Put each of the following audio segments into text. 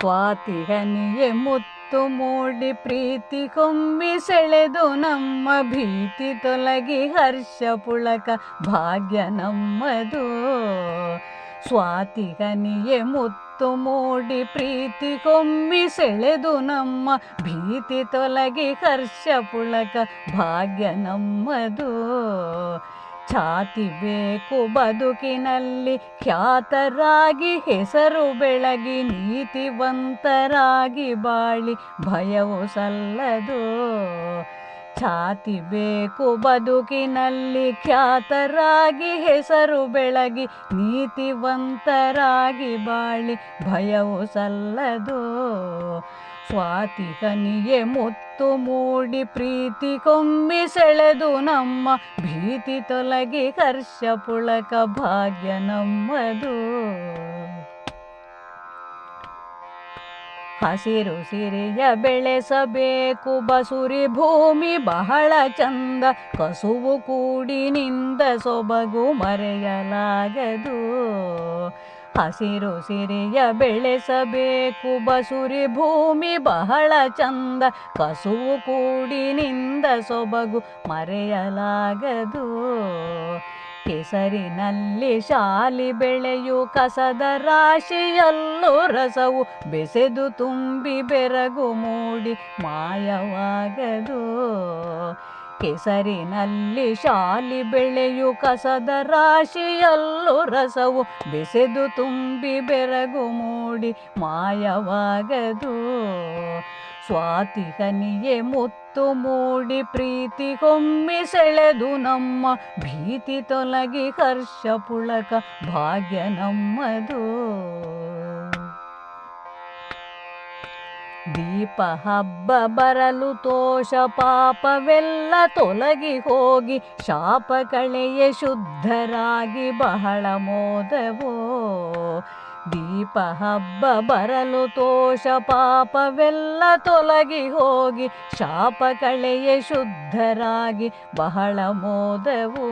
ಸ್ವಾತಿ ಹನಿಯೇ ಮುತ್ತು ಮೂಡಿ ಪ್ರೀತಿ Kombi ಸೆಳೆದು ನಮ್ಮ ಭೀತಿ ತೊಲಗಿ ಹರ್ಷ ಪುಳಕ ಭಾಗ್ಯ ನಮ್ಮದು. ಸ್ವಾತಿ ಹನಿಯೇ ಮುತ್ತು ಮೂಡಿ ಪ್ರೀತಿ ಕೊಂಬಿ ಸೆಳೆದು ನಮ್ಮ ಭೀತಿ ತೊಲಗಿ ಹರ್ಷ ಪುಳಕ ಭಾಗ್ಯ ನಮ್ಮದು. ಛಾತಿ ಬೇಕು ಬದುಕಿನಲ್ಲಿ ಖ್ಯಾತರಾಗಿ ಹೆಸರು ಬೆಳಗಿ ನೀತಿವಂತರಾಗಿ ಬಾಳಿ ಭಯವು ಸಲ್ಲದು. ಛಾತಿ ಬೇಕು ಬದುಕಿನಲ್ಲಿ ಖ್ಯಾತರಾಗಿ ಹೆಸರು ಬೆಳಗಿ ನೀತಿವಂತರಾಗಿ ಬಾಳಿ ಭಯವು ಸಲ್ಲದು. ಸ್ವಾತಿ ಹನಿಯೇ ಮುತ್ತು ಮೂಡಿ ಪ್ರೀತಿ ಕೊಂಬಿ ಸೆಳೆದು ನಮ್ಮ ಭೀತಿ ತೊಲಗಿ ಹರ್ಷ ಪುಳಕ ಭಾಗ್ಯ ನಮ್ಮದು. ಹಸಿರು ಸಿರಿಯ ಬೆಳೆಸಬೇಕು ಬಸುರಿ ಭೂಮಿ ಬಹಳ ಚಂದ, ಕಸುವು ಕೂಡಿನಿಂದ ಸೊಬಗು ಮರೆಯಲಾಗದು. ಹಸಿರು ಸಿರಿಯ ಬೆಳೆಸಬೇಕು ಬಸುರಿ ಭೂಮಿ ಬಹಳ ಚಂದ, ಕಸುವು ಕೂಡಿನಿಂದ ಸೊಬಗು ಮರೆಯಲಾಗದು. ಕೆಸರಿನಲ್ಲಿ ಶಾಲಿ ಬೆಳೆಯು ಕಸದ ರಾಶಿಯಲ್ಲೂ ರಸವು ಬೆಸೆದು ತುಂಬಿ ಬೆರಗು ಮೂಡಿ ಮಾಯವಾಗದು. ಕೆಸರಿನಲ್ಲಿ ಶಾಲಿ ಬೆಳೆಯು ಕಸದ ರಾಶಿಯಲ್ಲೂ ರಸವು ಬೆಸೆದು ತುಂಬಿ ಬೆರಗು ಮೂಡಿ ಮಾಯವಾಗದು. ಸ್ವಾತಿ ಹನಿಯೇ ಮುತ್ತು ಮೂಡಿ ಪ್ರೀತಿ ಕೊಂಬಿ ಸೆಳೆದು ನಮ್ಮ ಭೀತಿ ತೊಲಗಿ ಹರ್ಷ ಪುಳಕ ಭಾಗ್ಯ ನಮ್ಮದು. ದೀಪ ಹಬ್ಬ ಬರಲು ತೋಷ ಪಾಪವೆಲ್ಲ ತೊಲಗಿ ಹೋಗಿ ಶಾಪ ಕಳೆಯೇ ಶುದ್ಧರಾಗಿ ಬಹಳ ಮೋದವೋ. ದೀಪ ಹಬ್ಬ ಬರಲು ತೋಷ ಪಾಪವೆಲ್ಲ ತೊಲಗಿ ಹೋಗಿ ಶಾಪ ಕಳೆಯೇ ಶುದ್ಧರಾಗಿ ಬಹಳ ಮೋದವೋ.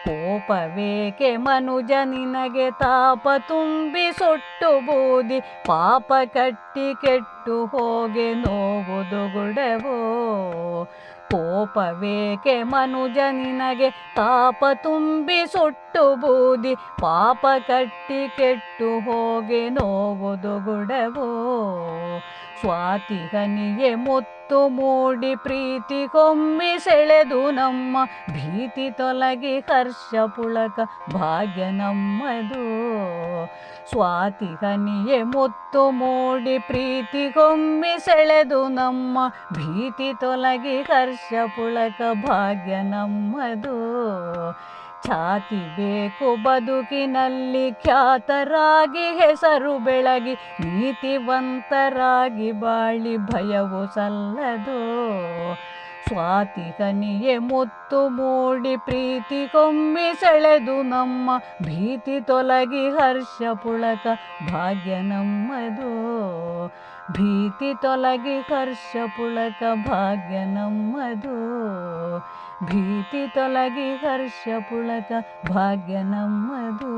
ಕೋಪವೇಕೆ ಮನುಜ ನಿನಗೆ ತಾಪ ತುಂಬಿ ಸೊಟ್ಟು ಬೂದಿ ಪಾಪ ಕಟ್ಟಿ ಕೆಟ್ಟು ಹೋಗೆ ನೋವುದು ಗುಡವೋ. ಕೋಪವೇಕೆ ಮನುಜ ನಿನಗೆ ತಾಪ ತುಂಬಿ ಸೊಟ್ಟು ಬೂದಿ ಪಾಪ ಕಟ್ಟಿ ಕೆಟ್ಟು ಹೋಗೆ ನೋವುದು ಗುಡವೋ. ಸ್ವಾತಿ ಹನಿಯೇ ಮುತ್ತು ಮೂಡಿ ಪ್ರೀತಿ ಕೊಂಬಿ ಸೆಳೆದು ನಮ್ಮ ಭೀತಿ ತೊಲಗಿ ಹರ್ಷ ಪುಳಕ ಭಾಗ್ಯ ನಮ್ಮದು. ಸ್ವಾತಿ ಹನಿಯೇ ಮುತ್ತು ಮೂಡಿ ಪ್ರೀತಿ ಕೊಂಬಿ ಸೆಳೆದು ನಮ್ಮ ಭೀತಿ ತೊಲಗಿ ಹರ್ಷ ಪುಳಕ ಭಾಗ್ಯ ನಮ್ಮದು. ಛಾತಿ ಬೇಕು ಬದುಕಿನಲ್ಲಿ ಖ್ಯಾತರಾಗಿ ಹೆಸರು ಬೆಳಗಿ ನೀತಿವಂತರಾಗಿ ಬಾಳಿ ಭಯವು ಸಲ್ಲದು. ಸ್ವಾತಿ ಹನಿಯೇ ಮುತ್ತು ಮೂಡಿ ಪ್ರೀತಿ ಕೊಂಬಿ ಸೆಳೆದು ನಮ್ಮ ಭೀತಿ ತೊಲಗಿ ಹರ್ಷ ಪುಳಕ ಭಾಗ್ಯ ನಮ್ಮದು. ಭೀತಿ ತೊಲಗಿ ಹರ್ಷ ಪುಳಕ ಭಾಗ್ಯ ನಮ್ಮದು. ಭೀತಿ ತೊಲಗಿ ಹರ್ಷ ಪುಳಕ ಭಾಗ್ಯ ನಮ್ಮದು.